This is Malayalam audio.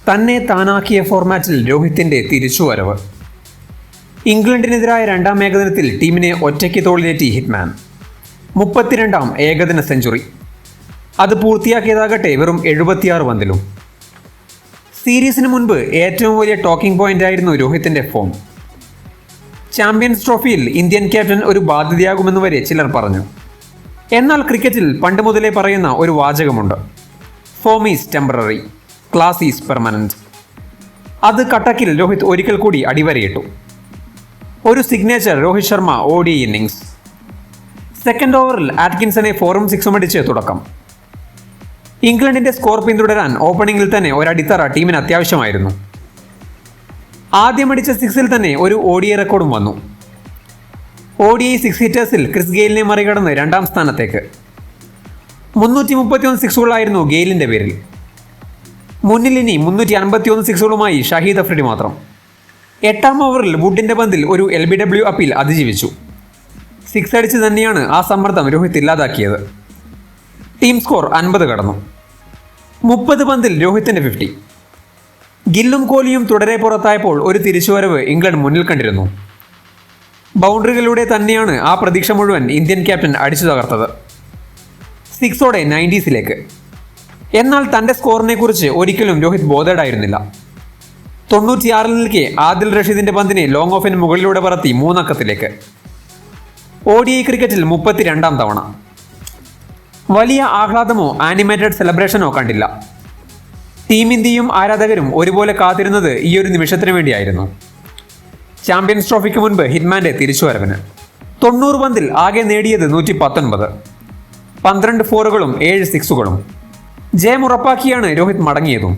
തന്നെ താനാക്കിയ ഫോർമാറ്റിൽ രോഹിത്തിന്റെ തിരിച്ചുവരവ്. ഇംഗ്ലണ്ടിനെതിരായ രണ്ടാം ഏകദിനത്തിൽ ടീമിനെ ഒറ്റയ്ക്ക് തോളിലേറ്റി ഹിറ്റ്മാൻ. 32ാം ഏകദിന സെഞ്ചുറി. അത് പൂർത്തിയാക്കിയതാകട്ടെ വെറും 76 പന്തിലും. സീരീസിന് മുൻപ് ഏറ്റവും വലിയ ടോക്കിംഗ് പോയിന്റായിരുന്നു രോഹിത്തിന്റെ ഫോം. ചാമ്പ്യൻസ് ട്രോഫിയിൽ ഇന്ത്യൻ ക്യാപ്റ്റൻ ഒരു ബാധ്യതയാകുമെന്ന് വരെ ചിലർ പറഞ്ഞു. എന്നാൽ ക്രിക്കറ്റിൽ പണ്ട് മുതലേ പറയുന്ന ഒരു വാചകമുണ്ട്: form is temporary, class is permanent. അത് കട്ടക്കിൽ രോഹിത് ഒരിക്കൽ കൂടി അടിവരയിട്ടു. ഒരു signature Rohit Sharma ODI innings. Second ഓവറിൽ ആറ്റ്കിൻസനെ 4ഉം 6ഉം അടിച്ച് തുടക്കം. ഇംഗ്ലണ്ടിന്റെ സ്കോർ പിന്തുടരാൻ ഓപ്പണിംഗിൽ തന്നെ ഒരടിത്തറ ടീമിന് അത്യാവശ്യമായിരുന്നു. ആദ്യം അടിച്ച 6ൽ തന്നെ ഒരു ODI റെക്കോർഡും വന്നു. ODI 6 ഹിറ്റേഴ്സിൽ ക്രിസ് ഗെയിലിനെ മറികടന്ന് രണ്ടാം സ്ഥാനത്തേക്ക്. 331 സിക്സുകളായിരുന്നു ഗെയിലിന്റെ പേരിൽ. മുന്നിൽ ഇനി 351 സിക്സുകളുമായി ഷഹീദ് അഫ്രിഡി മാത്രം. 8ാം ഓവറിൽ വുഡിന്റെ പന്തിൽ ഒരു LBW അപ്പീൽ അതിജീവിച്ചു. 6 അടിച്ച് തന്നെയാണ് ആ സമ്മർദ്ദം രോഹിത് ഇല്ലാതാക്കിയത്. ടീം സ്കോർ 50 കടന്നു. 30 പന്തിൽ രോഹിത്തിന്റെ 50. ഗില്ലും കോഹ്ലിയും തുടരെ പുറത്തായപ്പോൾ ഒരു തിരിച്ചുവരവ് ഇംഗ്ലണ്ട് മുന്നിൽ കണ്ടിരുന്നു. ബൗണ്ടറികളിലൂടെ തന്നെയാണ് ആ പ്രതീക്ഷ മുഴുവൻ ഇന്ത്യൻ ക്യാപ്റ്റൻ അടിച്ചു തകർത്തത്. 6ഓടെ 90സിലേക്ക്. എന്നാൽ തൻ്റെ സ്കോറിനെ കുറിച്ച് ഒരിക്കലും രോഹിത് ബോധേഡായിരുന്നില്ല. 96ൽ നിൽക്കെ ആദിൽ റഷീദിന്റെ പന്തിനെ ലോങ് ഓഫിന് മുകളിലൂടെ പറത്തി 3 അക്കത്തിലേക്ക്. ODI ക്രിക്കറ്റിൽ 32ാം തവണ. വലിയ ആഹ്ലാദമോ ആനിമേറ്റഡ് സെലിബ്രേഷനോ കണ്ടില്ല. ടീം ഇന്ത്യയും ആരാധകരും ഒരുപോലെ കാത്തിരുന്നത് ഈയൊരു നിമിഷത്തിന് വേണ്ടിയായിരുന്നു. ചാമ്പ്യൻസ് ട്രോഫിക്ക് മുൻപ് ഹിറ്റ്മാന്റെ തിരിച്ചുവരവിന്. 90 പന്തിൽ ആകെ നേടിയത് 119. 12 ഫോറുകളും 7 സിക്സുകളും. ജയം ഉറപ്പാക്കിയാണ് രോഹിത് മടങ്ങിയതും.